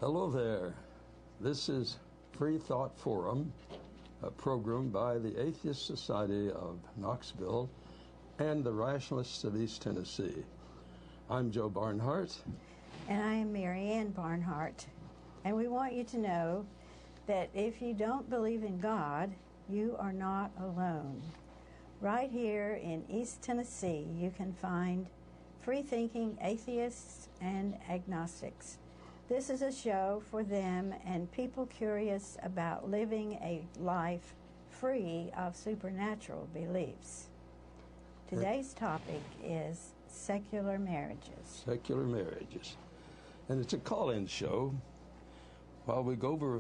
Hello there. This is Freethought Forum, a program by the Atheist Society of Knoxville and the Rationalists of East Tennessee. I'm Joe Barnhart. And I am Marianne Barnhart. And we want you to know that if you don't believe in God, you are not alone. Right here in East Tennessee, you can find free-thinking atheists and agnostics. This is a show for them and people curious about living a life free of supernatural beliefs. Today's topic is secular marriages. Secular marriages. And it's a call-in show. While we go over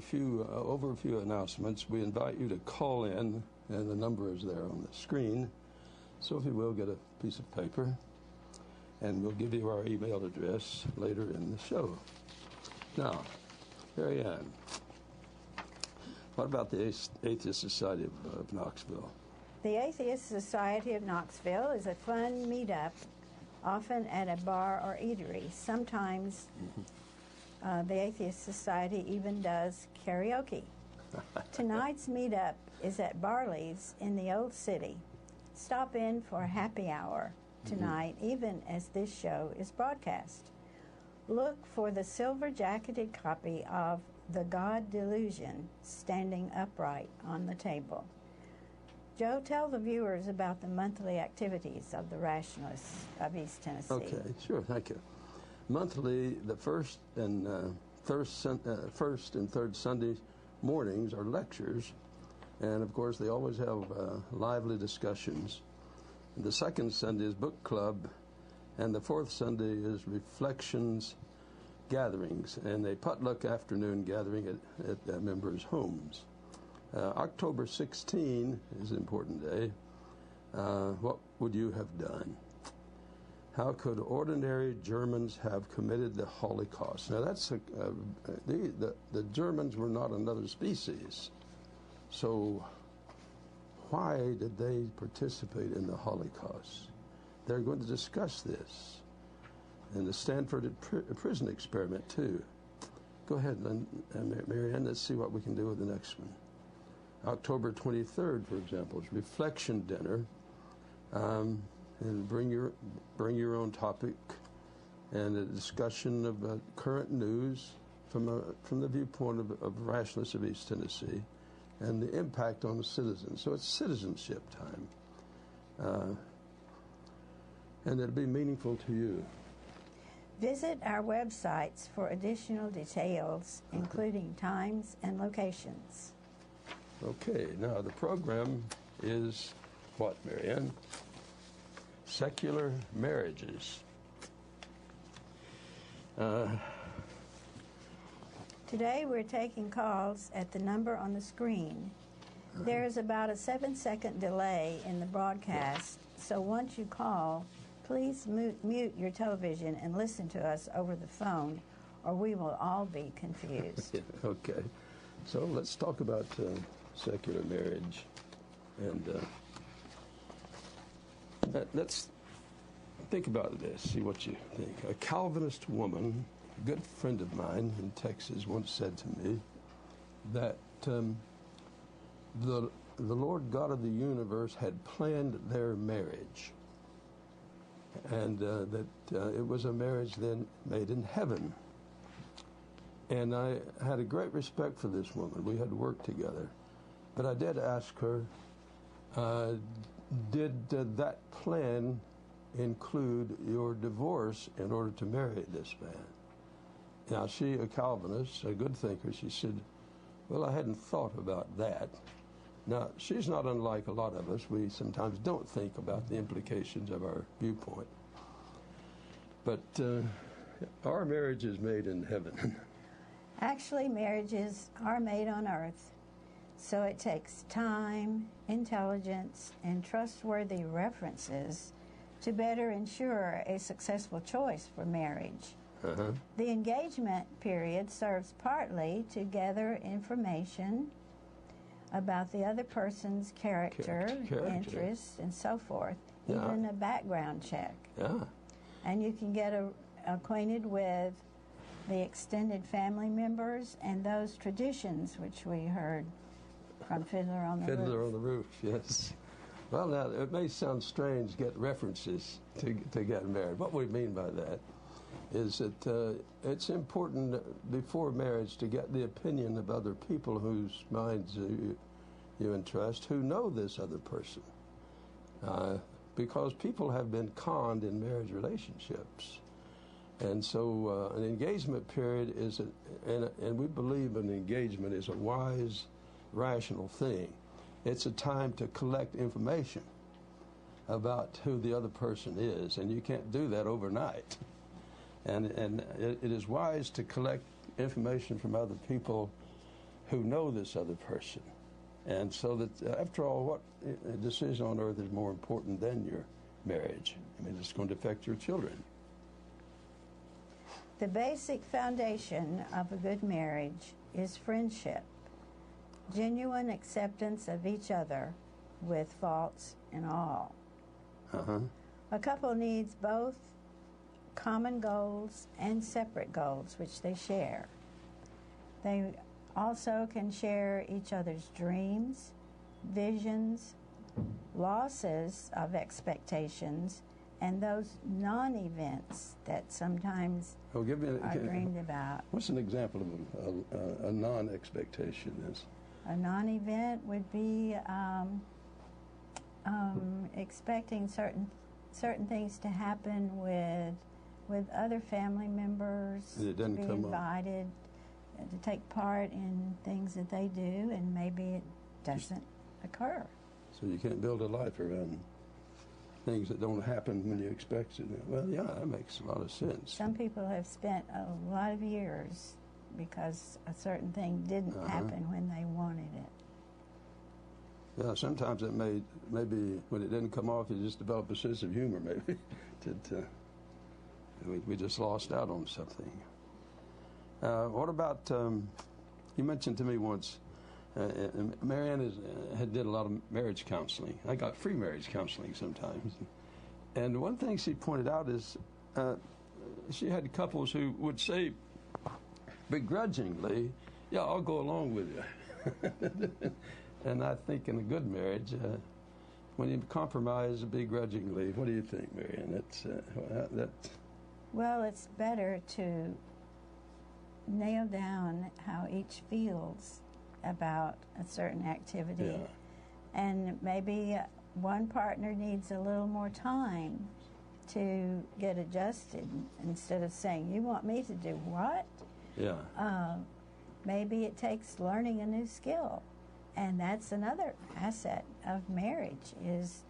a few announcements, we invite you to call in, and the number is there on the screen. So if you will, get a piece of paper, and we'll give you our email address later in the show. Now, Marianne, what about the Atheist Society of Knoxville? The Atheist Society of Knoxville is a fun meetup, often at a bar or eatery. Sometimes the Atheist Society even does karaoke. Tonight's meetup is at Barley's in the Old City. Stop in for a happy hour tonight, even as this show is broadcast. Look for the silver-jacketed copy of The God Delusion standing upright on the table. Joe, tell the viewers about the monthly activities of the Rationalists of East Tennessee. Okay, sure, thank you. Monthly, the first and third Sunday mornings are lectures, and of course they always have lively discussions. And the second Sunday is book club, and the fourth Sunday is reflections gatherings, and a potluck afternoon gathering at members' homes. October 16 is an important day. What would you have done? How could ordinary Germans have committed the Holocaust? Now, that's the Germans were not another species. So why did they participate in the Holocaust? They're going to discuss this. And the Stanford prison experiment, too. Go ahead, Marianne, let's see what we can do with the next one. October 23rd, for example, is reflection dinner. And bring your own topic and a discussion of current news from the viewpoint of Rationalists of East Tennessee and the impact on the citizens. So it's citizenship time. And it'll be meaningful to you. Visit our websites for additional details, including times and locations. Okay, now the program is what, Marianne? Secular marriages. Today we're taking calls at the number on the screen. There is about a 7-second delay in the broadcast, so once you call, please mute your television and listen to us over the phone, or we will all be confused. Okay. So let's talk about secular marriage. And let's think about this, see what you think. A Calvinist woman, a good friend of mine in Texas, once said to me that the Lord God of the universe had planned their marriage, and that it was a marriage then made in heaven. And I had a great respect for this woman. We had worked together. But I did ask her, did that plan include your divorce in order to marry this man? Now, she, a Calvinist, a good thinker, she said, well, I hadn't thought about that. Now, she's not unlike a lot of us. We sometimes don't think about the implications of our viewpoint. But our marriage is made in heaven. Actually, marriages are made on earth. So it takes time, intelligence, and trustworthy references to better ensure a successful choice for marriage. The engagement period serves partly to gather information about the other person's character. Interests, and so forth, even a background check. And you can get acquainted with the extended family members, and those traditions which we heard from Fiddler on the Roof. Fiddler on the Roof, yes. Well, now, it may sound strange to get references to get married. What we mean by that is that it's important before marriage to get the opinion of other people whose minds you entrust, who know this other person. Because people have been conned in marriage relationships. And so an engagement period is, and we believe an engagement is a wise, rational thing. It's a time to collect information about who the other person is, and you can't do that overnight. And it is wise to collect information from other people who know this other person. And so that, after all, what decision on earth is more important than your marriage? I mean, it's going to affect your children. The basic foundation of a good marriage is friendship, genuine acceptance of each other with faults and all. A couple needs both common goals and separate goals, which they share. They also can share each other's dreams, visions, losses of expectations, and those non-events that sometimes are dreamed about. What's an example of a non-expectation? A non-event would be expecting certain things to happen with other family members, to be invited to take part in things that they do, and maybe it doesn't occur. So you can't build a life around things that don't happen when you expect it. Well, yeah, that makes a lot of sense. Some people have spent a lot of years because a certain thing didn't happen when they wanted it. Yeah, sometimes it maybe when it didn't come off, you just develop a sense of humor, maybe. We just lost out on something. What about, you mentioned to me once, Marianne had did a lot of marriage counseling. I got free marriage counseling sometimes. And one thing she pointed out is she had couples who would say begrudgingly, yeah, I'll go along with you. And I think in a good marriage, when you compromise begrudgingly, what do you think, Marianne? Well, it's better to nail down how each feels about a certain activity. Yeah. And maybe one partner needs a little more time to get adjusted. Instead of saying, you want me to do what? Yeah. Maybe it takes learning a new skill. And that's another asset of marriage, is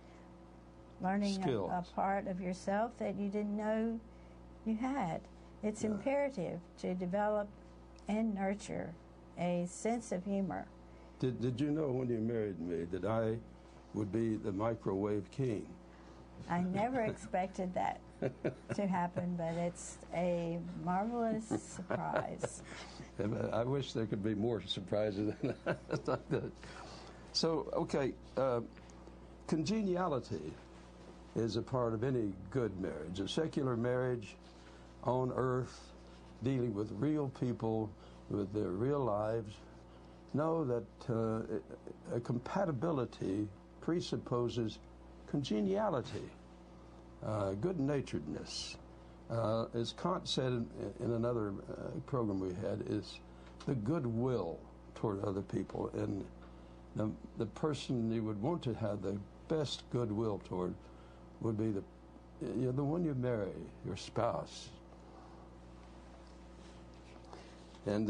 learning a part of yourself that you didn't know you had. It's imperative to develop and nurture a sense of humor. Did you know when you married me that I would be the microwave king? I never expected that to happen, but it's a marvelous surprise. I wish there could be more surprises than that. So, okay, congeniality is a part of any good marriage. A secular marriage on earth, dealing with real people, with their real lives, know that a compatibility presupposes congeniality, good-naturedness. As Kant said in another program we had, is the goodwill toward other people. And the person you would want to have the best goodwill toward would be the one you marry, your spouse. And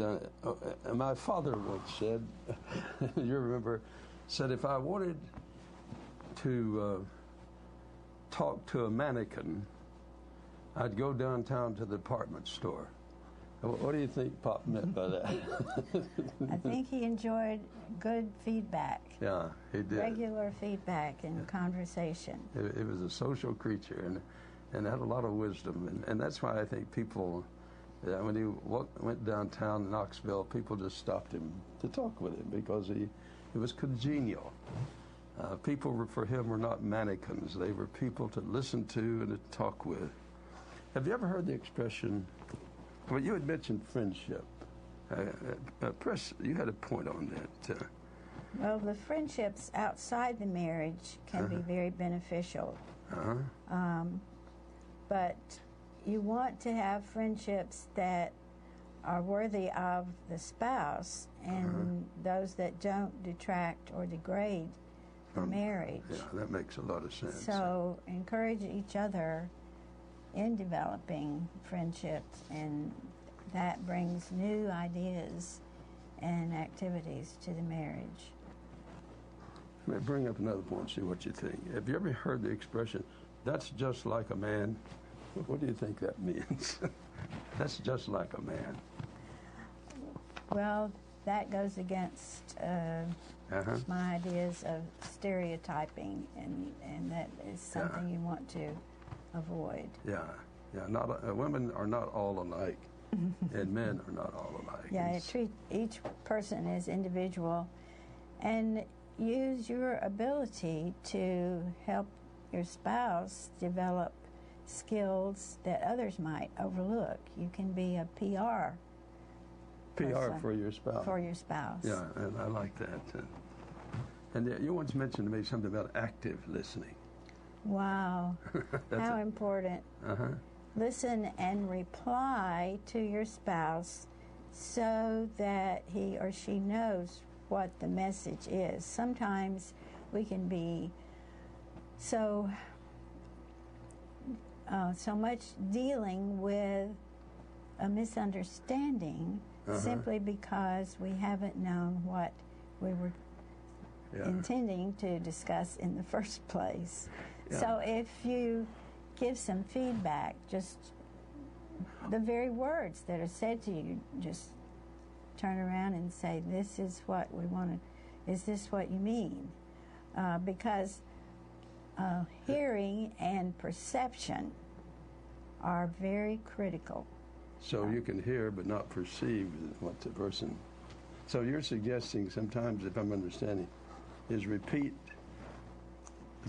my father once said, you remember, said if I wanted to talk to a mannequin, I'd go downtown to the department store. What do you think Pop meant by that? I think he enjoyed good feedback. Yeah, he did. Regular feedback and conversation. He was a social creature and had a lot of wisdom. And that's why I think people, when he went downtown in Knoxville, people just stopped him to talk with him because he was congenial. People for him were not mannequins. They were people to listen to and to talk with. Have you ever heard the expression, Well, you had mentioned friendship. Press, you had a point on that. Well, the friendships outside the marriage can be very beneficial. But you want to have friendships that are worthy of the spouse and those that don't detract or degrade the marriage. Yeah, that makes a lot of sense. So encourage each other in developing friendships, and that brings new ideas and activities to the marriage. Let me bring up another point and see what you think. Have you ever heard the expression, "That's just like a man"? What do you think that means? That's just like a man. Well, that goes against my ideas of stereotyping, and that is something you want to avoid. Yeah. Women are not all alike, and men are not all alike. Yeah, treat each person as individual, and use your ability to help your spouse develop skills that others might overlook. You can be a PR for your spouse. For your spouse. Yeah, and I like that. And you once mentioned to me something about active listening. Wow, how important. Listen and reply to your spouse so that he or she knows what the message is. Sometimes we can be so much dealing with a misunderstanding simply because we haven't known what we were intending to discuss in the first place. Yeah. So if you give some feedback, just the very words that are said to you, just turn around and say, "This is what we want to, is this what you mean?" Because hearing and perception are very critical. So you can hear but not perceive what the person... So you're suggesting sometimes, if I'm understanding, is repeat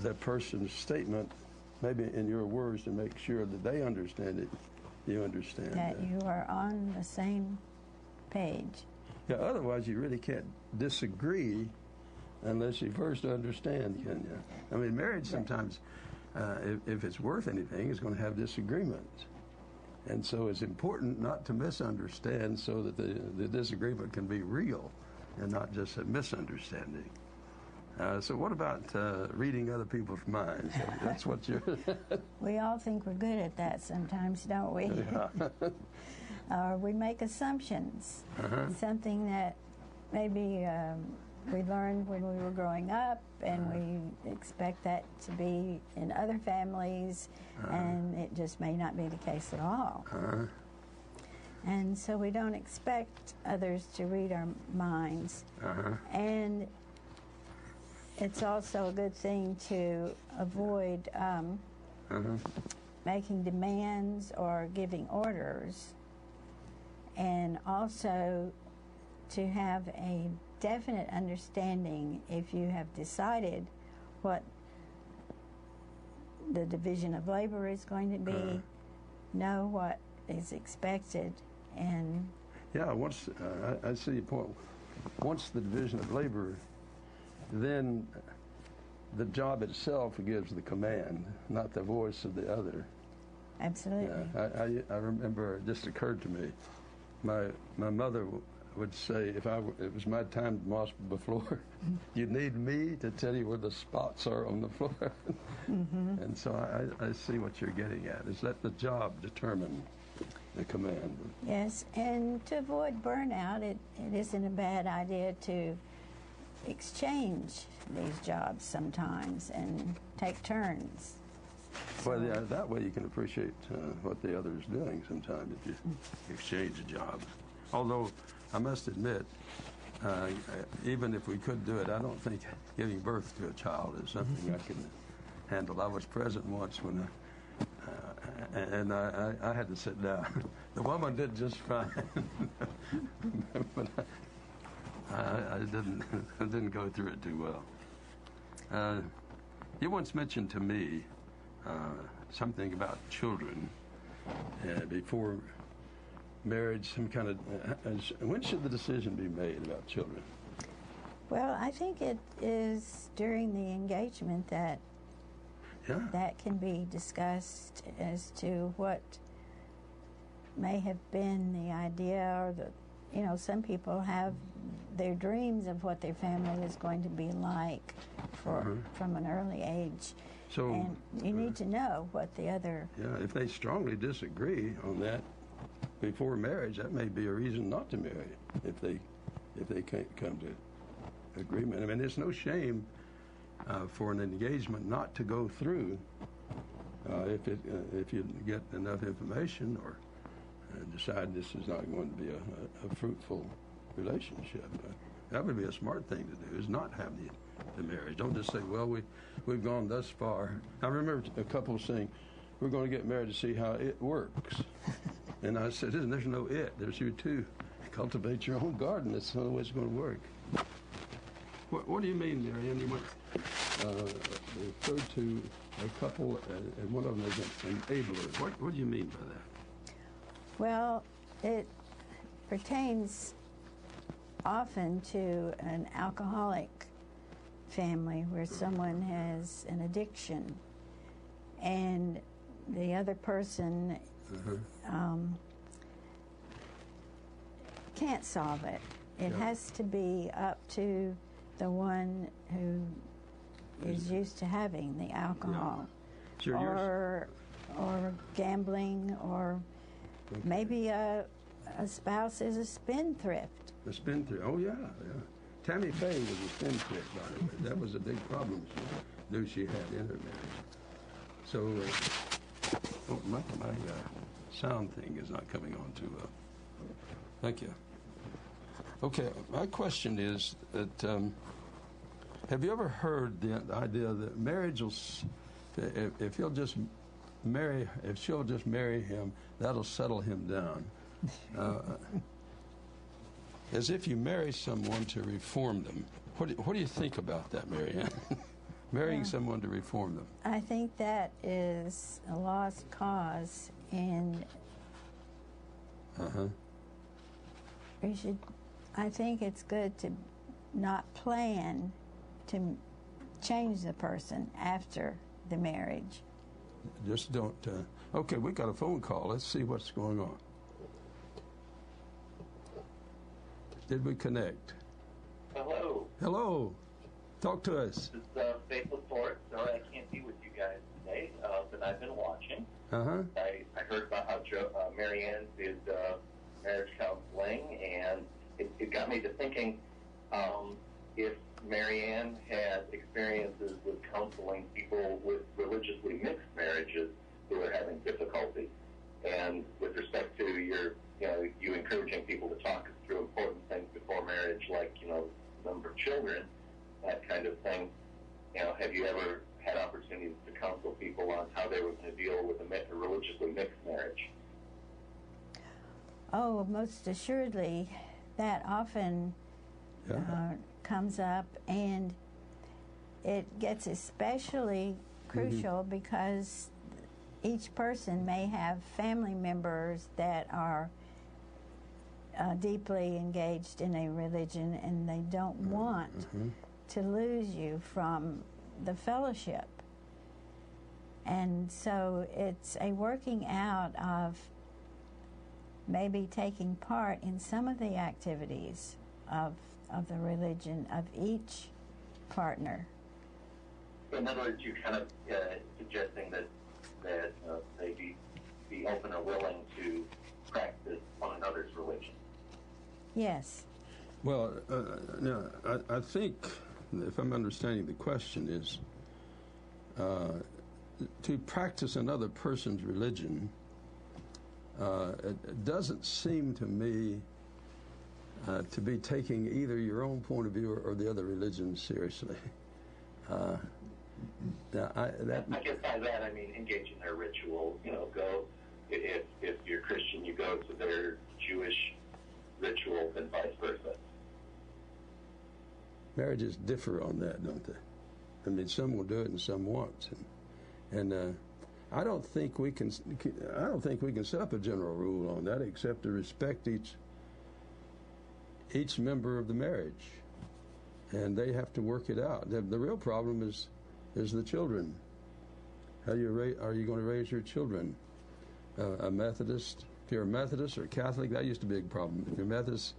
the person's statement, maybe in your words, to make sure that they understand it, you understand that you are on the same page. Yeah, otherwise you really can't disagree unless you first understand, can you? I mean, marriage sometimes, if it's worth anything, is going to have disagreements. And so it's important not to misunderstand so that the disagreement can be real and not just a misunderstanding. So what about reading other people's minds? That's what you're... We all think we're good at that sometimes, don't we? Yeah. We make assumptions. Something that maybe we learned when we were growing up, and we expect that to be in other families, and it just may not be the case at all. And so we don't expect others to read our minds. And it's also a good thing to avoid making demands or giving orders, and also to have a definite understanding if you have decided what the division of labor is going to be, know what is expected, and... Yeah, once, I see your point. Once the division of labor, then the job itself gives the command, not the voice of the other. Absolutely. Yeah, I remember, it just occurred to me, my mother would say, if it was my time to mop the floor, you need me to tell you where the spots are on the floor. And so I see what you're getting at, is let the job determine the command. Yes, and to avoid burnout, it isn't a bad idea to exchange these jobs sometimes and take turns. Well, yeah, that way you can appreciate what the other is doing sometimes if you exchange a job. Although, I must admit, even if we could do it, I don't think giving birth to a child is something I can handle. I was present once when and I had to sit down. The woman did just fine, but I didn't go through it too well. You once mentioned to me something about children before marriage, some kind of, when should the decision be made about children? Well, I think it is during the engagement that that can be discussed as to what may have been the idea, or some people have their dreams of what their family is going to be like from an early age. So, and you need to know what the other... Yeah, if they strongly disagree on that before marriage, that may be a reason not to marry, if they can't come to agreement. I mean, there's no shame for an engagement not to go through if you get enough information or decide this is not going to be a fruitful relationship. That would be a smart thing to do, is not have the marriage. Don't just say, well, we've gone thus far. I remember a couple saying, we're going to get married to see how it works. And I said, there's no it. There's you two. Cultivate your own garden. That's the only way it's going to work. What do you mean, Marianne? You referred to a couple, and one of them is an enabler. What do you mean by that? Well, it pertains often to an alcoholic family where someone has an addiction and the other person can't solve it. It has to be up to the one who is used to having the alcohol, or gambling, or maybe a spouse is a spendthrift. A spendthrift. Oh yeah. Tammy Faye was a spendthrift, by the way. That was a big problem she knew she had in her marriage. So, my sound thing is not coming on too well. Thank you. Okay, my question is that have you ever heard the idea that marriage will, if she'll just marry him, that'll settle him down? As if you marry someone to reform them. What do you think about that, Marianne? Marrying someone to reform them. I think that is a lost cause, and I think it's good to not plan to change the person after the marriage. Just don't. Okay, we got a phone call. Let's see what's going on. Did we connect? Hello. Hello. Talk to us. This is Faithless Lord. Sorry I can't be with you guys today, but I've been watching. I heard about how Marianne did marriage counseling, and it got me to thinking if Marianne had experiences with counseling people with religiously mixed marriages who are having difficulty, and with respect to you encouraging people to talk through important things before marriage, like, number of children, that kind of thing. Have you ever had opportunities to counsel people on how they were going to deal with a religiously mixed marriage? Oh, most assuredly. That often comes up, and it gets especially crucial because each person may have family members that are deeply engaged in a religion, and they don't want to lose you from the fellowship. And so it's a working out of maybe taking part in some of the activities of the religion of each partner. In other words, you're kind of suggesting that they be open or willing to practice one another's religion. Yes. Well, now, I think, if I'm understanding the question, is to practice another person's religion. It doesn't seem to me to be taking either your own point of view or the other religion seriously. I guess by that I mean engage in their rituals. Go if you're Christian, you go to their Jewish rituals and vice versa. Marriages differ on that, don't they? I mean, some will do it and some won't. And I don't think we can set up a general rule on that, except to respect each member of the marriage, and they have to work it out. The real problem is the children. How are you going to raise your children? A Methodist, if you're a Methodist or a Catholic, that used to be a big problem. If you're Methodist,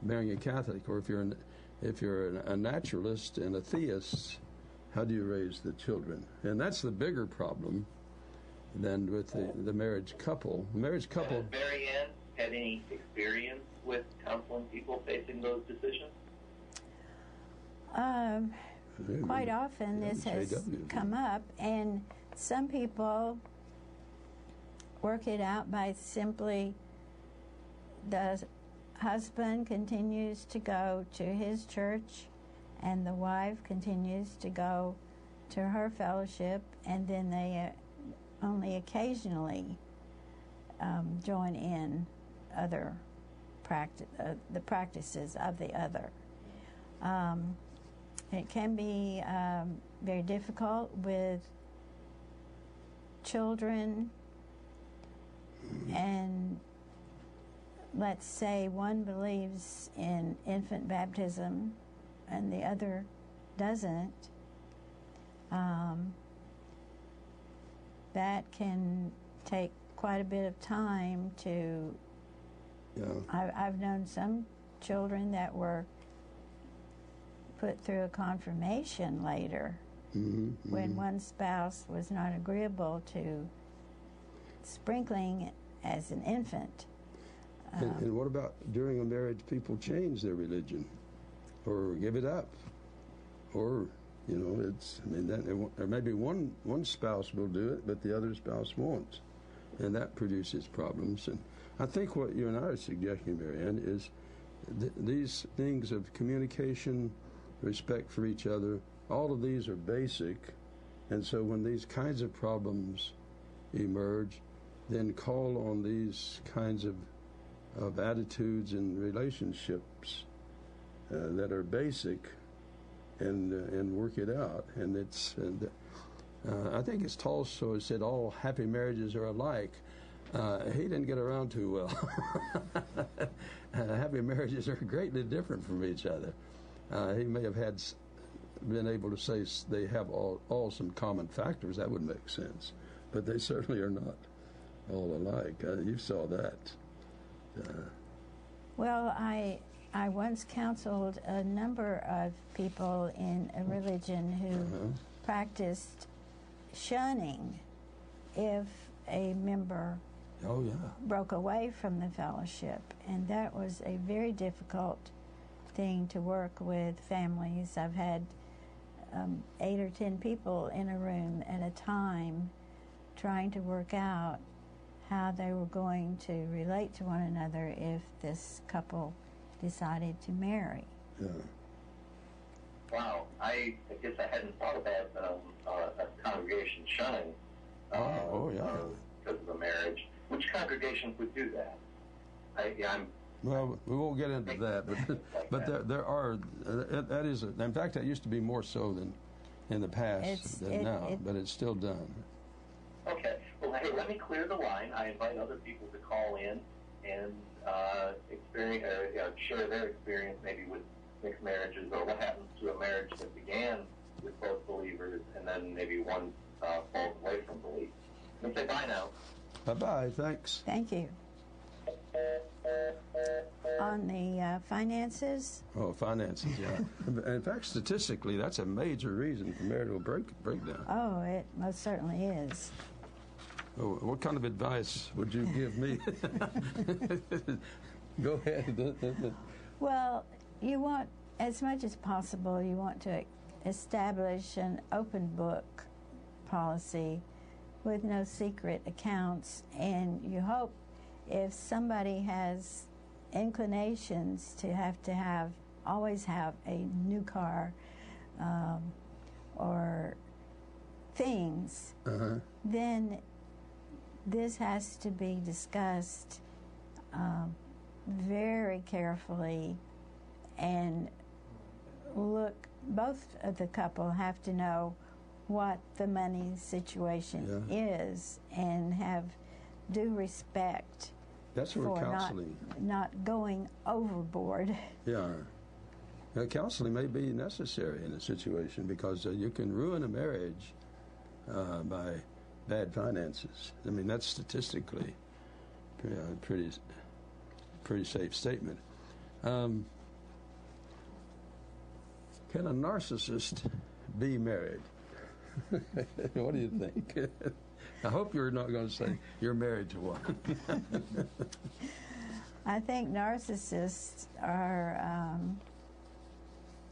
marrying a Catholic, or if you're a naturalist and a theist, how do you raise the children? And that's the bigger problem than with the marriage couple. The marriage couple. Has Mary Ann had any experience with counseling people facing those decisions? Quite often this has come up, and some people work it out by simply the husband continues to go to his church and the wife continues to go to her fellowship, and then they only occasionally join in the practices of the other. It can be very difficult with children, and let's say one believes in infant baptism and the other doesn't. That can take quite a bit of time to... Yeah. I've known some children that were put through a confirmation later when one spouse was not agreeable to sprinkling as an infant. And what about during a marriage, people change their religion or give it up? Or, or maybe one spouse will do it, but the other spouse won't. And that produces problems. And I think what you and I are suggesting, Mary Ann, is these things of communication, respect for each other, all of these are basic. And so when these kinds of problems emerge, then call on these kinds of attitudes and relationships that are basic, and work it out. And I think it's Tolstoy said all happy marriages are alike. He didn't get around too well. Happy marriages are greatly different from each other. He may have been able to say they have all some common factors. That would make sense, but they certainly are not all alike. You saw that. Well, I once counseled a number of people in a religion who practiced shunning if a member broke away from the fellowship, and that was a very difficult thing to work with families. I've had 8 or 10 people in a room at a time trying to work out how they were going to relate to one another if this couple decided to marry. Yeah. Wow, I guess I hadn't thought about a congregation shunning because of a marriage. Which congregations would do that? Well, we won't get into that, but there are. That is, in fact, that used to be more so than in the past than now, but it's still done. Okay. Well, hey, let me clear the line. I invite other people to call in and share their experience, maybe with mixed marriages, or what happens to a marriage that began with both believers and then maybe one falls away from belief. Let me say bye now. Bye-bye. Thanks. Thank you. On the finances? Oh, finances, yeah. In fact, statistically, that's a major reason for marital breakdown. Oh, it most certainly is. Oh, what kind of advice would you give me? Go ahead. Well, you want, as much as possible, you want to establish an open book policy with no secret accounts, and you hope if somebody has inclinations to always have a new car or things, then this has to be discussed very carefully, and both of the couple have to know what the money situation is and have due respect. That's where counseling. Not going overboard. Yeah. Now, counseling may be necessary in a situation because you can ruin a marriage by bad finances. I mean, that's statistically pretty safe statement. Can a narcissist be married? What do you think? I hope you're not going to say you're married to one. I think narcissists are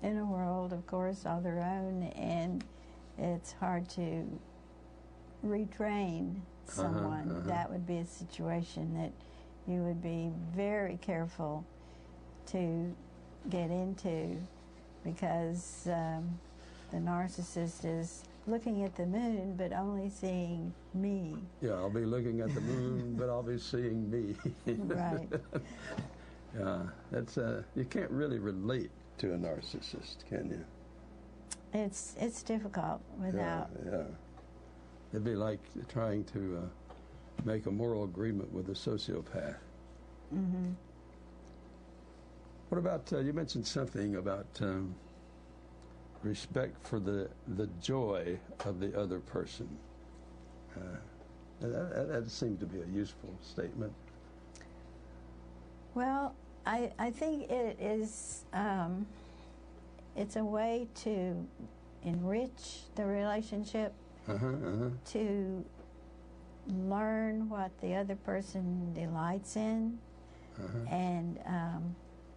in a world, of course, all their own, and it's hard to retrain someone. That would be a situation that you would be very careful to get into, because the narcissist is looking at the moon but only seeing me. Yeah, I'll be looking at the moon but I'll be seeing me. Right. Yeah, that's you can't really relate to a narcissist, can you? It's difficult without. Yeah. It'd be like trying to make a moral agreement with a sociopath. Mm-hmm. What about, you mentioned something about respect for the joy of the other person. That seems to be a useful statement. Well, I think it is, it's a way to enrich the relationship, to learn what the other person delights in, and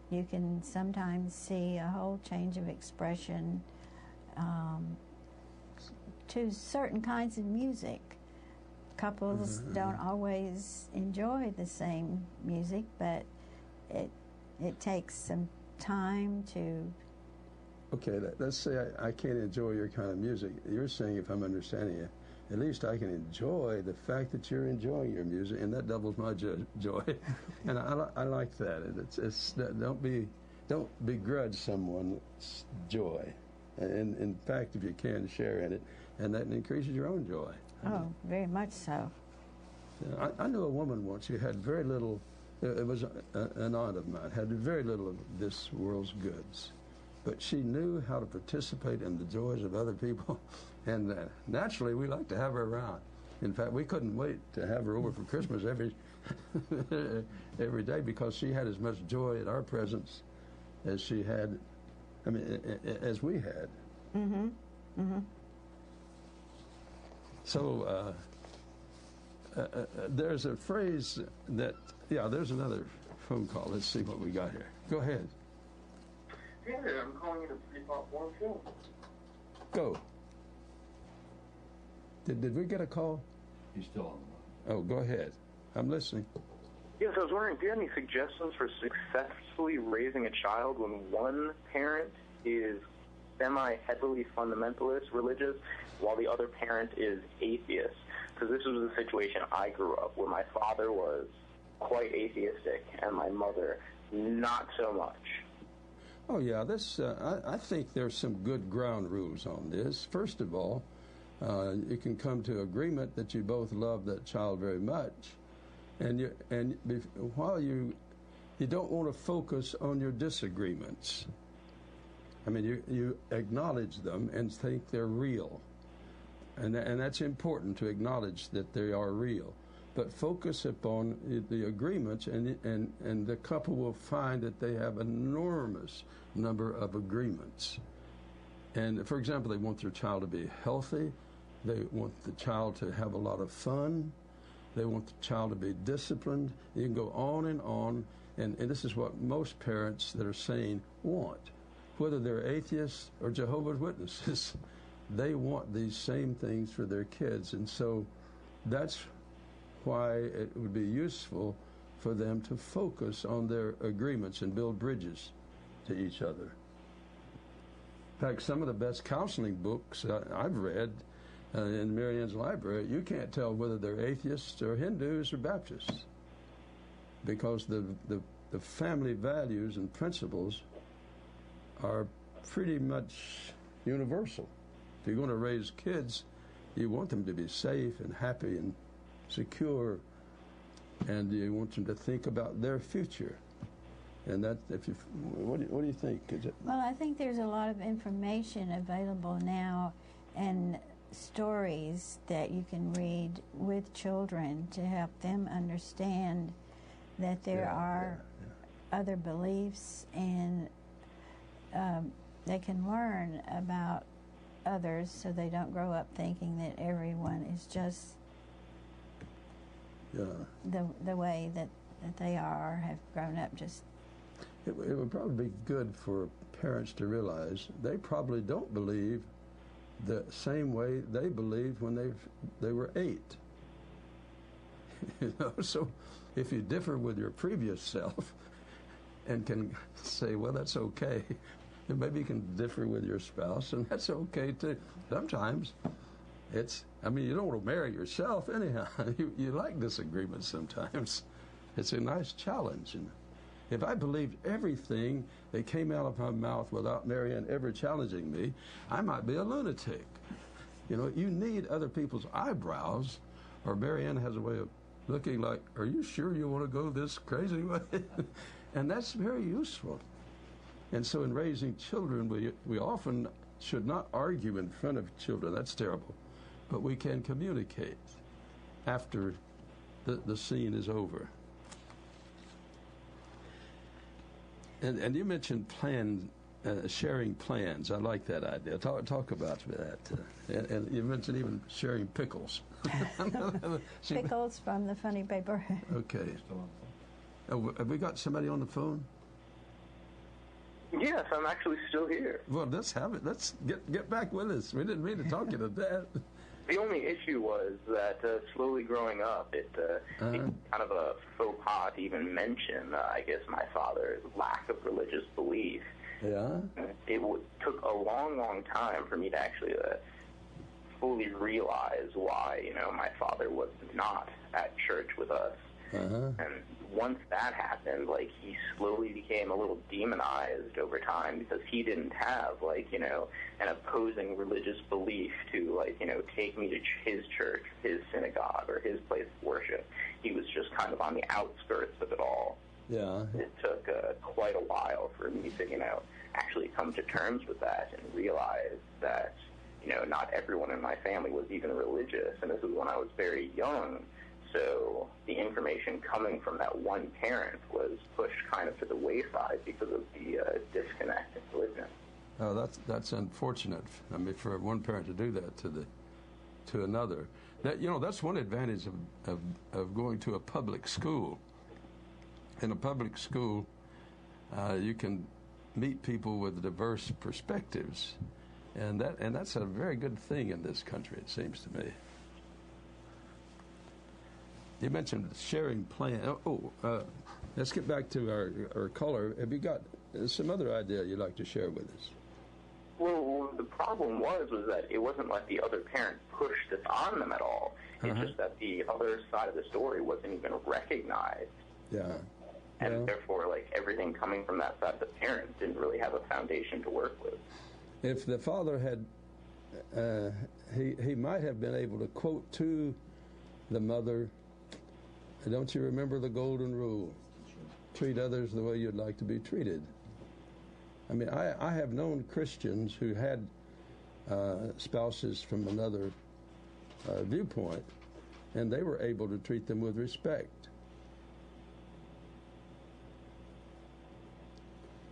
you can sometimes see a whole change of expression to certain kinds of music. Couples don't always enjoy the same music, but it takes some time to... Okay, let's say I can't enjoy your kind of music. You're saying, if I'm understanding you, at least I can enjoy the fact that you're enjoying your music, and that doubles my joy. And I like that. Don't begrudge someone's joy. And in fact, if you can, share in it, and that increases your own joy. Oh, very much so. I knew a woman once who had very little. It was an aunt of mine, had very little of this world's goods, but she knew how to participate in the joys of other people, and naturally we liked to have her around. In fact, we couldn't wait to have her over for Christmas every day, because she had as much joy at our presence as she had, as we had. Mm-hmm. Mm-hmm. So there's a phrase that, there's another phone call. Let's see what we got here. Go ahead. Hey there, I'm calling you to Freethought Forum Show. Go. Did we get a call? He's still on the line. Oh, go ahead. I'm listening. Yes, I was wondering if you had any suggestions for successfully raising a child when one parent is semi-heavily fundamentalist religious while the other parent is atheist. Because this was the situation I grew up, where my father was quite atheistic and my mother not so much. Oh, yeah, I think there's some good ground rules on this. First of all, you can come to agreement that you both love that child very much, while you don't want to focus on your disagreements. I mean, you acknowledge them and think they're real, and that's important, to acknowledge that they are real. But focus upon the agreements, and the couple will find that they have an enormous number of agreements. And, for example, they want their child to be healthy. They want the child to have a lot of fun. They want the child to be disciplined. You can go on, and this is what most parents that are sane want. Whether they're atheists or Jehovah's Witnesses, they want these same things for their kids. And so that's why it would be useful for them to focus on their agreements and build bridges to each other. In fact, some of the best counseling books I've read in Marianne's library, you can't tell whether they're atheists or Hindus or Baptists, because the family values and principles are pretty much universal. In If you're going to raise kids, you want them to be safe and happy and secure, and you want them to think about their future. And that, what do you think? Well, I think there's a lot of information available now and stories that you can read with children to help them understand that there are other beliefs, and they can learn about others so they don't grow up thinking that everyone is just the way that they are, have grown up just. It would probably be good for parents to realize they probably don't believe the same way they believed when they were 8. So if you differ with your previous self and can say, well, that's okay, and maybe you can differ with your spouse, and that's okay too. Sometimes you don't want to marry yourself anyhow. You like disagreements sometimes. It's a nice challenge. And if I believed everything that came out of my mouth without Marianne ever challenging me, I might be a lunatic. You need other people's eyebrows, or Marianne has a way of looking like, are you sure you want to go this crazy way? And that's very useful. And so in raising children, we often should not argue in front of children. That's terrible. But we can communicate after the scene is over. And you mentioned sharing plans. I like that idea. Talk about that. And you mentioned even sharing pickles. Pickles from the funny paper. Okay. Have we got somebody on the phone? Yes, I'm actually still here. Well, let's have it. Let's get back with us. We didn't mean to talk you to death. The only issue was that slowly growing up, it's kind of a faux pas to even mention, I guess, my father's lack of religious belief. Yeah? It took a long, long time for me to actually fully realize why, my father was not at church with us. And once that happened, he slowly became a little demonized over time because he didn't have, an opposing religious belief to, take me to his church, his synagogue, or his place of worship. He was just kind of on the outskirts of it all. Yeah. It took quite a while for me to, actually come to terms with that and realize that, not everyone in my family was even religious, and this was when I was very young. So the information coming from that one parent was pushed kind of to the wayside because of the disconnect in religion. Oh, that's unfortunate. I mean, for one parent to do that to another. That's one advantage of going to a public school. In a public school, you can meet people with diverse perspectives, and that's a very good thing in this country, it seems to me. You mentioned sharing plans. Let's get back to our caller. Have you got some other idea you'd like to share with us? Well, the problem was that it wasn't like the other parent pushed this on them at all. It's just that the other side of the story wasn't even recognized. Yeah. And therefore, everything coming from that side of the parent didn't really have a foundation to work with. If the father had, he might have been able to quote to the mother, don't you remember the golden rule? Treat others the way you'd like to be treated. I mean, I have known Christians who had spouses from another viewpoint, and they were able to treat them with respect.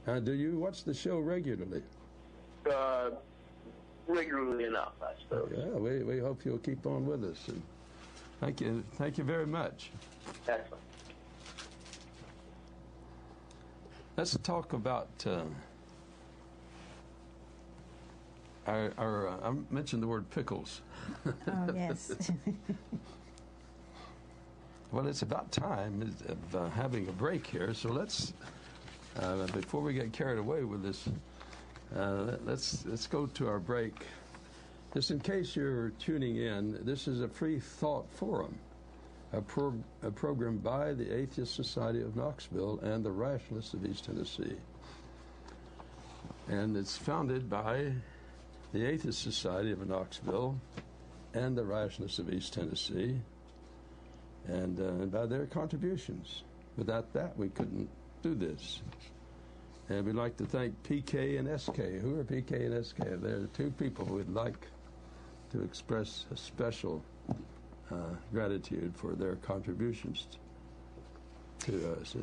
Do you watch the show regularly? Regularly enough, I suppose. Yeah, we hope you'll keep on with us. And thank you very much. Excellent. Let's talk about I mentioned the word pickles. Oh, yes. Well, it's about time of having a break here, so let's, before we get carried away with this, let's go to our break. Just in case you're tuning in, this is a Freethought Forum, a program by the Atheist Society of Knoxville and the Rationalists of East Tennessee. And it's founded by the Atheist Society of Knoxville, and the Rationalists of East Tennessee, and by their contributions. Without that, we couldn't do this. And we'd like to thank PK and SK. Who are PK and SK? They're two people we'd like to express a special gratitude for their contributions to us.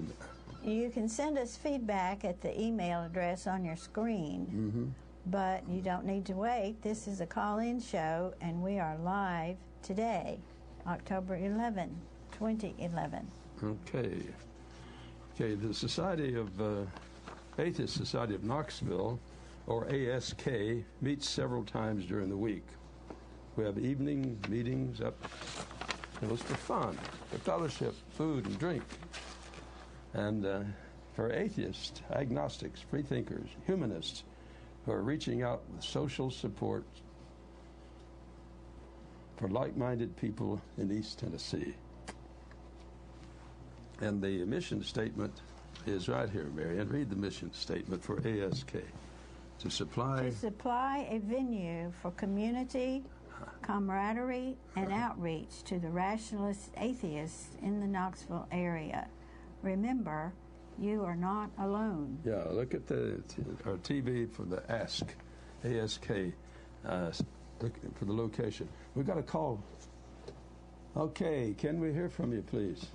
You can send us feedback at the email address on your screen, but you don't need to wait. This is a call-in show, and we are live today, October 11, 2011. Okay, the Society of Atheist Society of Knoxville, or ASK, meets several times during the week. We have evening meetings up. It was for fun, for fellowship, food, and drink. And for atheists, agnostics, freethinkers, humanists who are reaching out with social support for like-minded people in East Tennessee. And the mission statement is right here, Marianne. Read the mission statement for ASK. To supply a venue for community, camaraderie, and outreach to the rationalist atheists in the Knoxville area. Remember, you are not alone. Yeah, look at our TV for the ASK, look for the location. We've got a call. Okay, can we hear from you, please?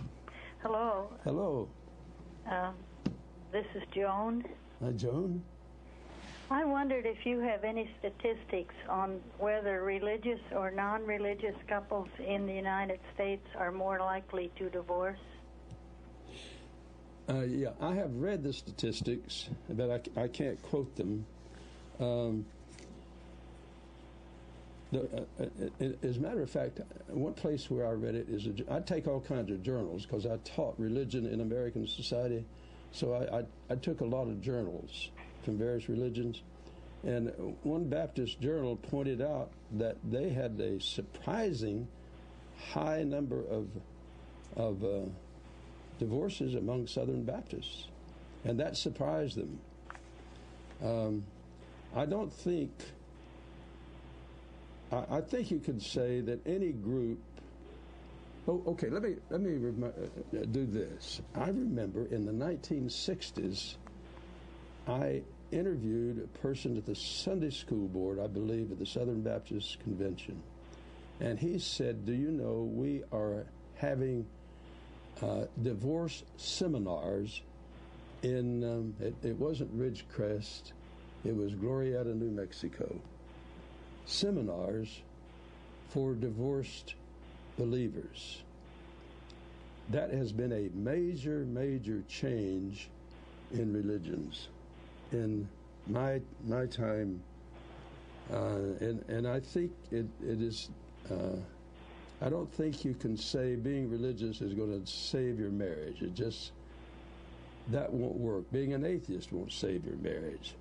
Hello. Hello. This is Joan. Hi, Joan. I wondered if you have any statistics on whether religious or non-religious couples in the United States are more likely to divorce. Yeah, I have read the statistics, but I can't quote them. As a matter of fact, one place where I read it is I take all kinds of journals because I taught religion in American society, so I took a lot of journals from various religions, and one Baptist journal pointed out that they had a surprising high number of divorces among Southern Baptists, and that surprised them. I don't think. I think you could say that any group. Oh, okay. Let me do this. I remember in the 1960s, I interviewed a person at the Sunday School Board, I believe, at the Southern Baptist Convention, and he said, "Do you know we are having divorce seminars in it wasn't Ridgecrest, it was Glorieta, New Mexico. Seminars for divorced believers." That has been a major change in religions in my time, and I think it is. I don't think you can say being religious is going to save your marriage. That won't work. Being an atheist won't save your marriage.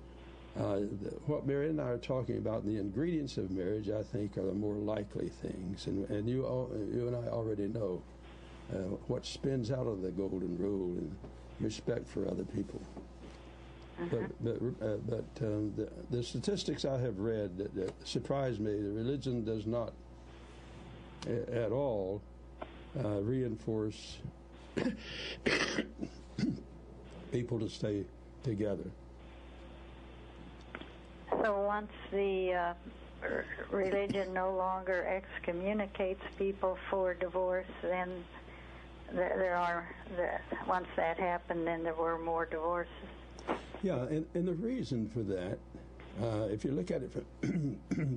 What Mary and I are talking about, the ingredients of marriage, I think, are the more likely things. And you and I already know what spins out of the golden rule and respect for other people. But the statistics I have read that surprised me, the religion does not at all reinforce people to stay together. So once the religion no longer excommunicates people for divorce, then once that happened, then there were more divorces. Yeah, and the reason for that, if you look at it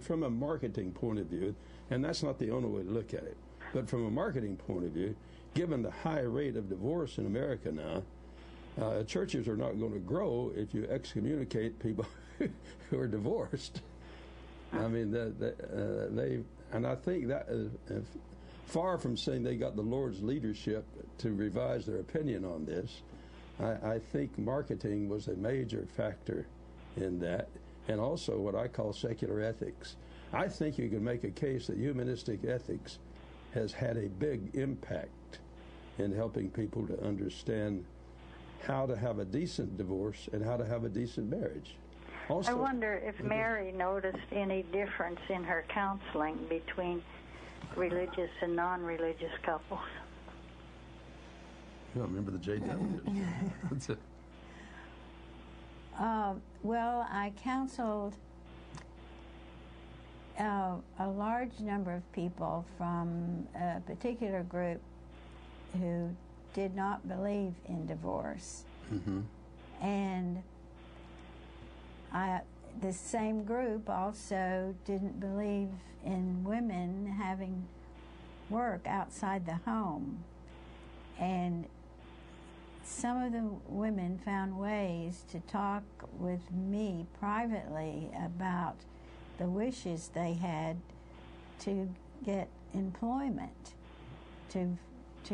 from a marketing point of view, and that's not the only way to look at it, but from a marketing point of view, given the high rate of divorce in America now, churches are not going to grow if you excommunicate people who are divorced. I mean, and I think that far from saying they got the Lord's leadership to revise their opinion on this, I think marketing was a major factor in that, and also what I call secular ethics. I think you can make a case that humanistic ethics has had a big impact in helping people to understand how to have a decent divorce and how to have a decent marriage. I wonder if Mary noticed any difference in her counseling between religious and non-religious couples. You don't remember the JW? Well, I counseled a large number of people from a particular group who did not believe in divorce. Mm-hmm. And the same group also didn't believe in women having work outside the home. And some of the women found ways to talk with me privately about the wishes they had to get employment, to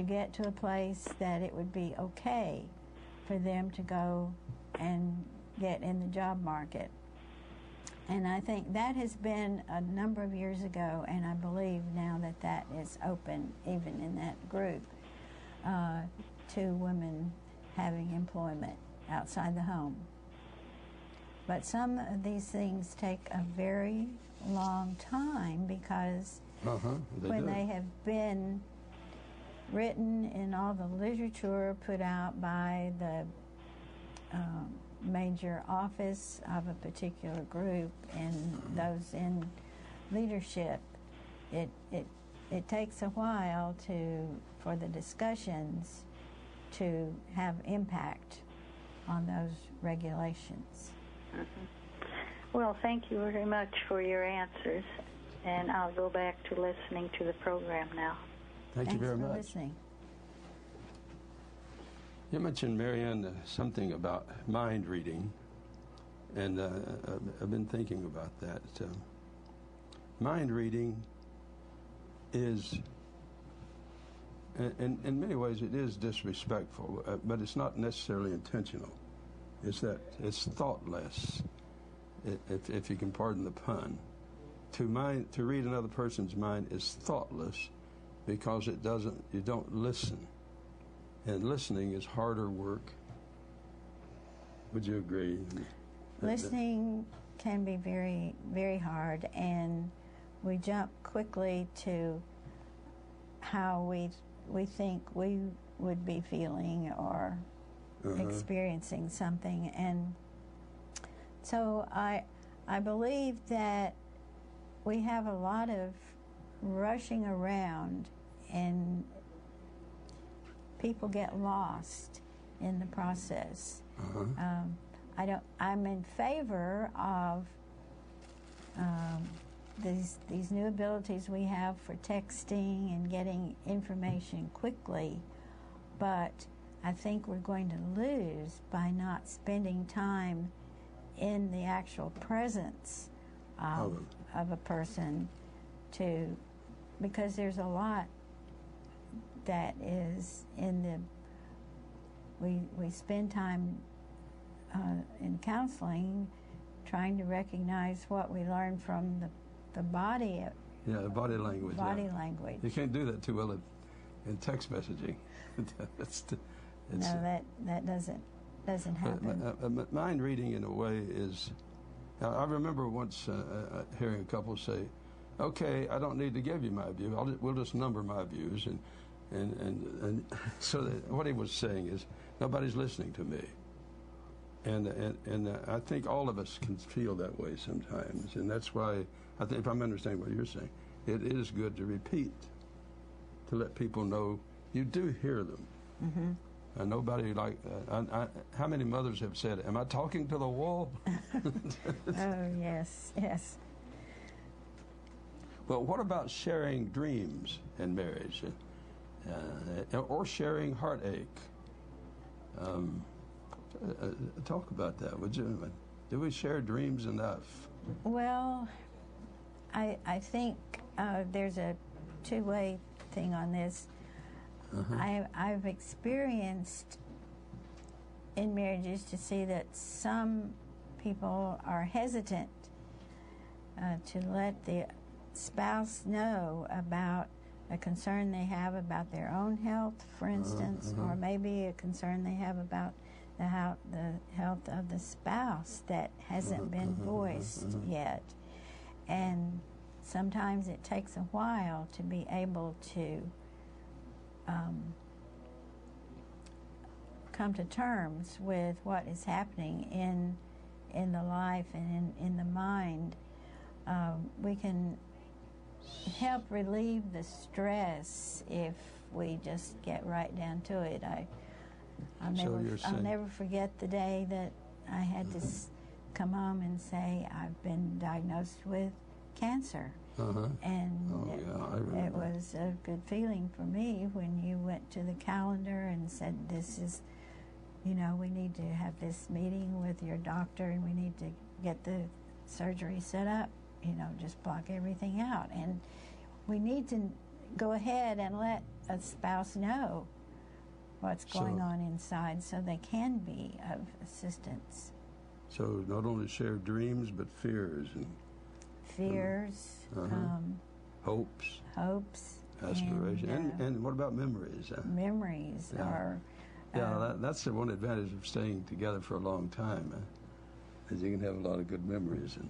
get to a place that it would be okay for them to go and get in the job market. And I think that has been a number of years ago, and I believe now that that is open, even in that group, to women having employment outside the home. But some of these things take a very long time because they have been written in all the literature put out by the major office of a particular group and those in leadership, it takes a while for the discussions to have impact on those regulations. Mm-hmm. Well, thank you very much for your answers, and I'll go back to listening to the program now. Thanks you very much. Thanks for listening. You mentioned, Marianne, something about mind reading, and I've been thinking about that. Mind reading is, in many ways, it is disrespectful, but it's not necessarily intentional. It's thoughtless, if you can pardon the pun. To read another person's mind is thoughtless because you don't listen. And listening is harder work. Would you agree? Listening can be very, very hard, and we jump quickly to how we think we would be feeling or experiencing something. And so I believe that we have a lot of rushing around, and people get lost in the process. I'm in favor of these new abilities we have for texting and getting information quickly, but I think we're going to lose by not spending time in the actual presence of a person, because there's a lot that is in we spend time in counseling trying to recognize what we learn from the body. The body language. Language. You can't do that too well in text messaging. That doesn't happen. Mind reading, in a way, is. I remember once hearing a couple say, "Okay, I don't need to give you my view. We'll just number my views." And so what he was saying is, nobody's listening to me. And I think all of us can feel that way sometimes, and that's why I think, if I'm understanding what you're saying, it is good to repeat, to let people know you do hear them. Mm-hmm. And nobody how many mothers have said, "Am I talking to the wall?" Oh, yes. Well, what about sharing dreams in marriage, or sharing heartache? Talk about that, would you? Do we share dreams enough? Well, I think there's a two-way thing on this. I've experienced in marriages to see that some people are hesitant to let the spouse know about a concern they have about their own health, for instance, or maybe a concern they have about the health of the spouse that hasn't been voiced yet. And sometimes it takes a while to be able to come to terms with what is happening in the life and in the mind. We can help relieve the stress if we just get right down to it. I'll never forget the day that I had to come home and say I've been diagnosed with cancer. And it was a good feeling for me when you went to the calendar and said, this is, we need to have this meeting with your doctor and we need to get the surgery set up, just block everything out. And we need to go ahead and let a spouse know what's going on inside so they can be of assistance. So not only share dreams, but fears. Hopes. Aspirations. And what about memories? Memories are... that's the one advantage of staying together for a long time, is you can have a lot of good memories. And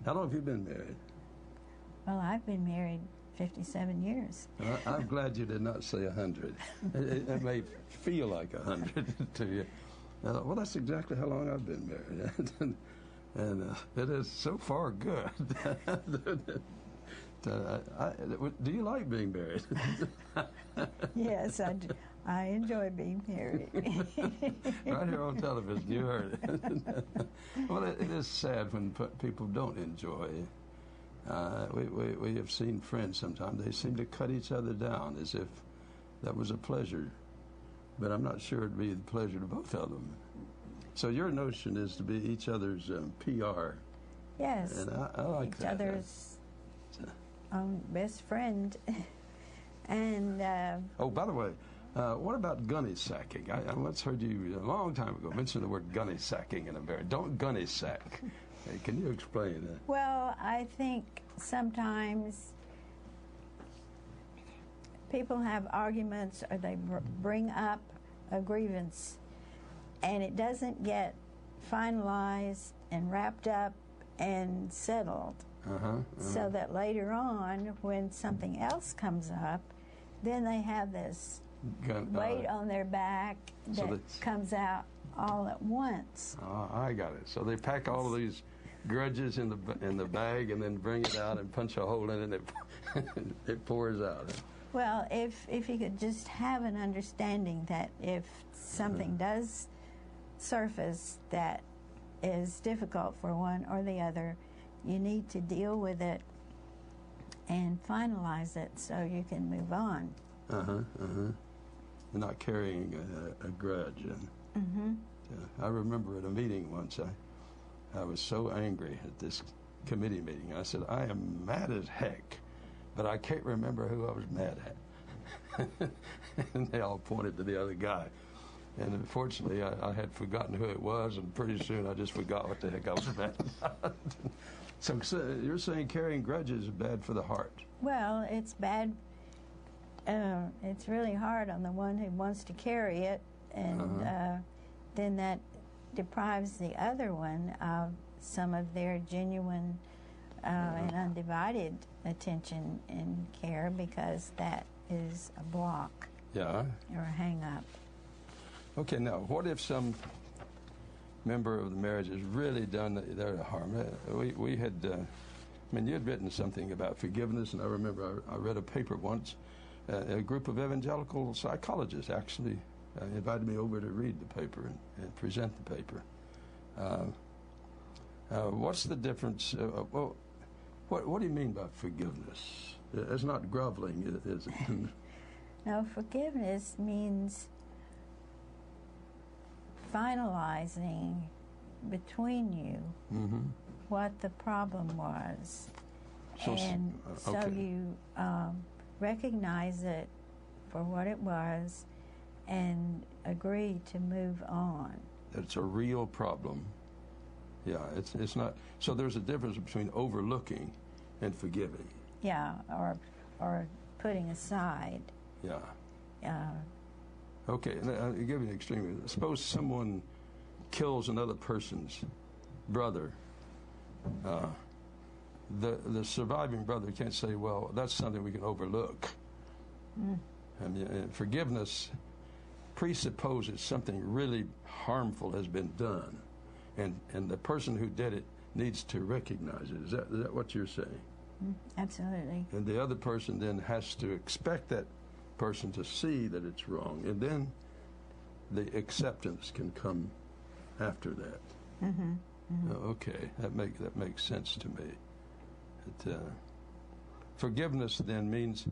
how long have you been married? Well, I've been married 57 years. I'm glad you did not say 100. It may feel like 100 to you. Well, that's exactly how long I've been married. And it is so far good. Do you like being married? Yes, I do. I enjoy being married. Right here on television, you heard it. Well, it is sad when people don't enjoy. We have seen friends sometimes, they seem to cut each other down as if that was a pleasure. But I'm not sure it'd be the pleasure to both of them. So your notion is to be each other's PR. Yes. And I like each other's best friend. And by the way, what about gunny sacking? I once heard you a long time ago mention the word gunny sacking in America. Don't gunny sack. Hey, can you explain that? Well, I think sometimes people have arguments or they bring up a grievance and it doesn't get finalized and wrapped up and settled. So that later on, when something else comes up, then they have this weight on their back that comes out all at once. I got it. So they pack all of these grudges in the bag and then bring it out and punch a hole in it and it pours out. Well, if you could just have an understanding that if something does surface that is difficult for one or the other, you need to deal with it and finalize it so you can move on. Not carrying a grudge. I remember at a meeting once, I was so angry at this committee meeting. I said, I am mad as heck, but I can't remember who I was mad at. And they all pointed to the other guy. And unfortunately, I had forgotten who it was, and pretty soon I just forgot what the heck I was mad about. So you're saying carrying grudges is bad for the heart? Well, it's bad. It's really hard on the one who wants to carry it, and then that deprives the other one of some of their genuine and undivided attention and care, because that is a block or a hang-up. Okay, now, what if some member of the marriage has really done their harm? We had, you had written something about forgiveness, and I remember I read a paper once. A group of evangelical psychologists actually invited me over to read the paper and present the paper. What's the difference? What do you mean by forgiveness? It's not groveling, is it? No, forgiveness means finalizing between you what the problem was. So you recognize it for what it was and agree to move on. It's a real problem. Yeah, it's not. So there's a difference between overlooking and forgiving. Yeah, or putting aside. Yeah. Okay, I'll give you an extreme. Suppose someone kills another person's brother, the surviving brother can't say, well, that's something we can overlook. I mean, forgiveness presupposes something really harmful has been done, and the person who did it needs to recognize it. Is that what you're saying? Absolutely. And the other person then has to expect that person to see that it's wrong, and then the acceptance can come after that. Okay, that makes sense to me. Forgiveness then means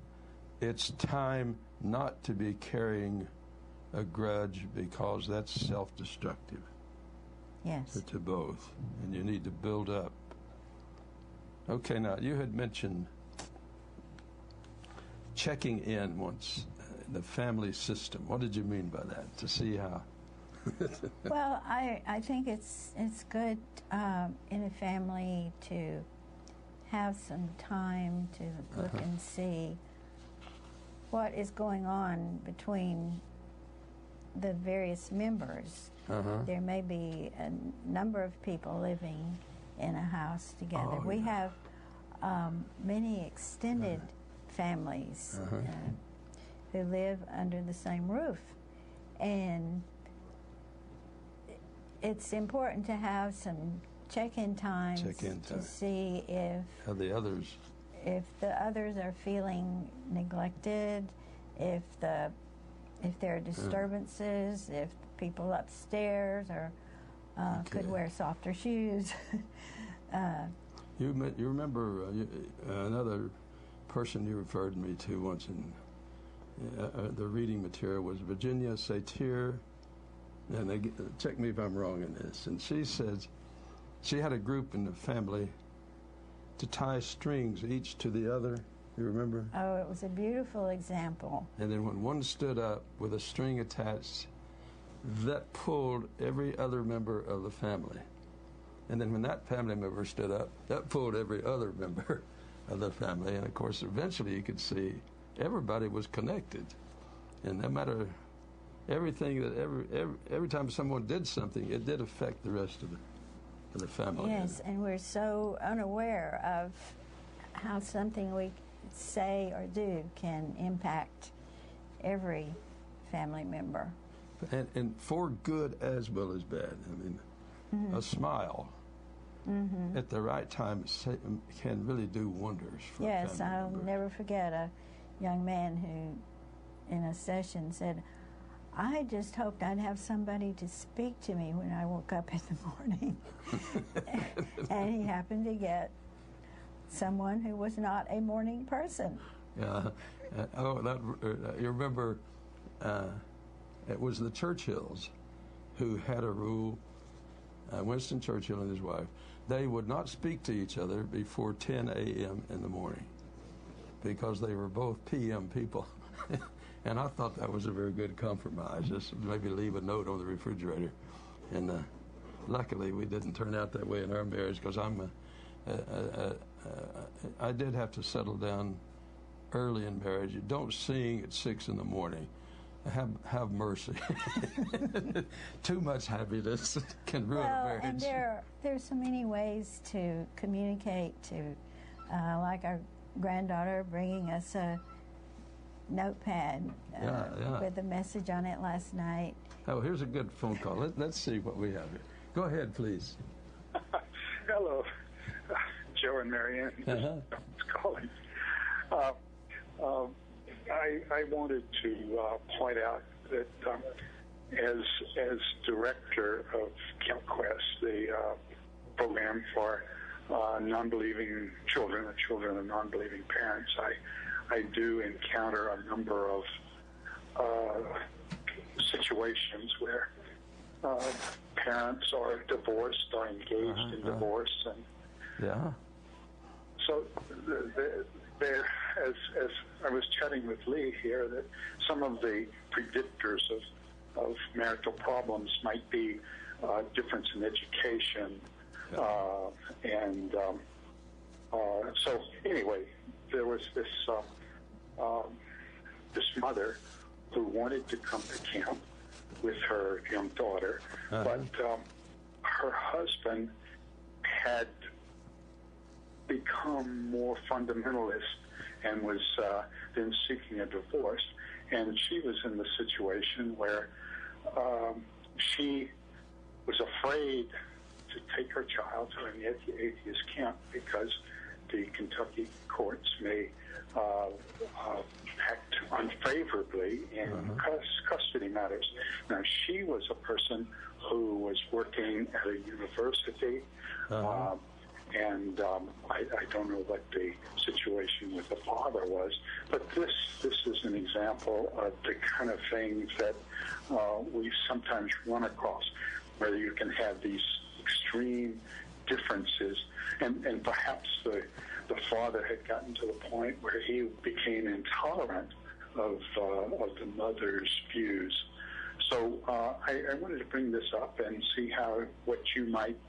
it's time not to be carrying a grudge, because that's self-destructive. Yes. To both, and you need to build up. Okay, now you had mentioned checking in once, the family system. What did you mean by that? To see how? Well, I think it's good in a family to have some time to look and see what is going on between the various members. There may be a number of people living in a house together. We have many extended families who live under the same roof, and it's important to have some check-in times to see if the others are feeling neglected, if there are disturbances, if people upstairs could wear softer shoes. You remember another person you referred me to once in the reading material was Virginia Satir, and check me if I'm wrong in this, and she says she had a group in the family to tie strings each to the other. You remember? Oh, it was a beautiful example. And then when one stood up with a string attached, that pulled every other member of the family. And then when that family member stood up, that pulled every other member of the family. And of course, eventually you could see everybody was connected. And no matter everything that every time someone did something, it did affect the rest of the family. Yes, and we're so unaware of how something we say or do can impact every family member. And for good as well as bad. I mean, a smile at the right time can really do wonders for a family I'll member. never forget a young man who, in a session, said, I just hoped I'd have somebody to speak to me when I woke up in the morning. And he happened to get someone who was not a morning person. Yeah. You remember, it was the Churchills who had a rule, Winston Churchill and his wife, they would not speak to each other before 10 a.m. in the morning because they were both p.m. people. And I thought that was a very good compromise, just maybe leave a note on the refrigerator. And luckily we didn't turn out that way in our marriage, because I did have to settle down early in marriage. You don't sing at 6 in the morning. Have mercy. Too much happiness can ruin a marriage. And there's so many ways to communicate, like our granddaughter bringing us a notepad with a message on it last night. Oh, here's a good phone call. Let's see what we have here. Go ahead, please. Hello, Joe and Marianne. Calling. I wanted to point out that as director of CountQuest, the program for non-believing children and children of non-believing parents, I do encounter a number of situations where parents are divorced, are engaged in divorce, and so there, as I was chatting with Lee here, that some of the predictors of marital problems might be difference in education, and so anyway, there was this mother who wanted to come to camp, with her young daughter, but her husband had become more fundamentalist and was then seeking a divorce. And she was in the situation where she was afraid to take her child to an atheist camp because the Kentucky courts may act unfavorably in custody matters. Now, she was a person who was working at a university, and I don't know what the situation with the father was, but this is an example of the kind of things that we sometimes run across, where you can have these extreme differences, and perhaps the father had gotten to the point where he became intolerant of the mother's views. So I wanted to bring this up and see what you might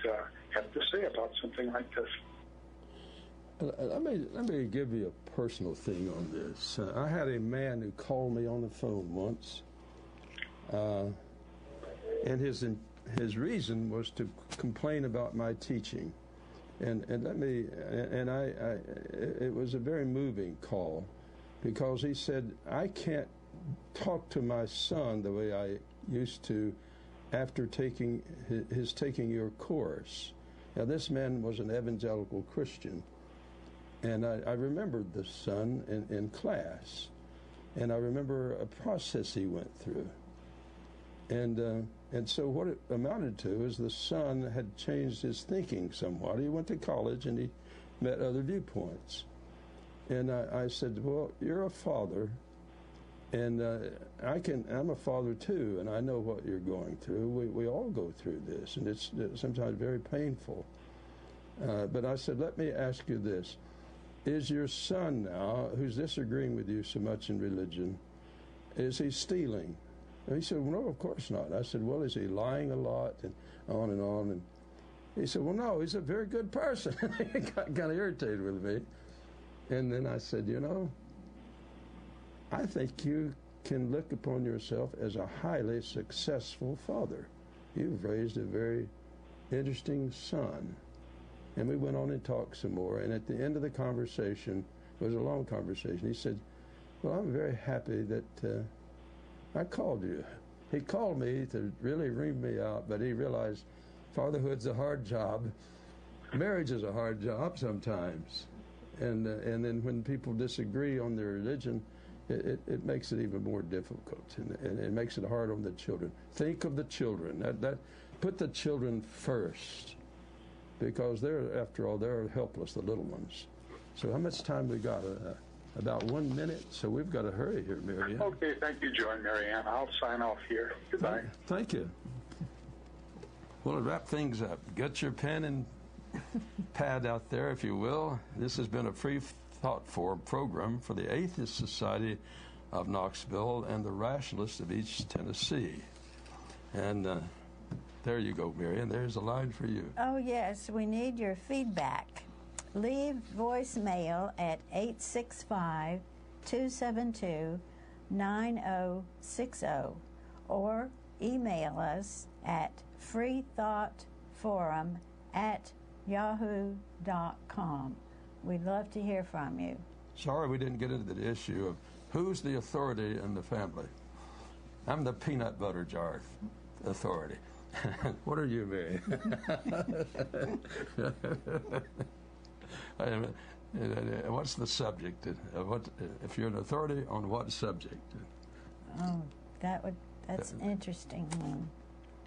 have to say about something like this. Let me give you a personal thing on this. I had a man who called me on the phone once, and his reason was to complain about my teaching, and it was a very moving call, because he said, I can't talk to my son the way I used to after taking your course. Now, this man was an evangelical Christian, and I remembered the son in class, and I remember a process he went through. And so what it amounted to is the son had changed his thinking somewhat. He went to college and he met other viewpoints. And I said, well, you're a father, and I'm a father too, and I know what you're going through. We all go through this, and it's sometimes very painful. But I said, let me ask you this. Is your son now, who's disagreeing with you so much in religion, is he stealing? And he said, well, no, of course not. I said, well, is he lying a lot? And on and on. And he said, well, no, he's a very good person. He got kind of irritated with me. And then I said, I think you can look upon yourself as a highly successful father. You've raised a very interesting son. And we went on and talked some more. And at the end of the conversation, it was a long conversation, he said, well, I'm very happy that I called you. He called me to really ream me out, but he realized fatherhood's a hard job. Marriage is a hard job sometimes. And then when people disagree on their religion, it makes it even more difficult, and it makes it hard on the children. Think of the children. Put the children first, because after all, they're helpless, the little ones. So how much time we got? About 1 minute, so we've got to hurry here, Marianne. Okay, thank you, Joe and Marianne. I'll sign off here. Goodbye. Thank you. Well, to wrap things up, get your pen and pad out there, if you will. This has been a Freethought program for the Atheist Society of Knoxville and the Rationalists of East Tennessee. And there you go, Marianne. There's a line for you. Oh, yes. We need your feedback. Leave voicemail at 865-272-9060 or email us at freethoughtforum@yahoo.com. We'd love to hear from you. Sorry we didn't get into the issue of who's the authority in the family. I'm the peanut butter jar authority. What are you, Mary? What's the subject? If you're an authority on what subject? Oh, that's an interesting one.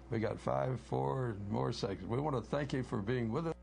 We got 4 more seconds. We want to thank you for being with us.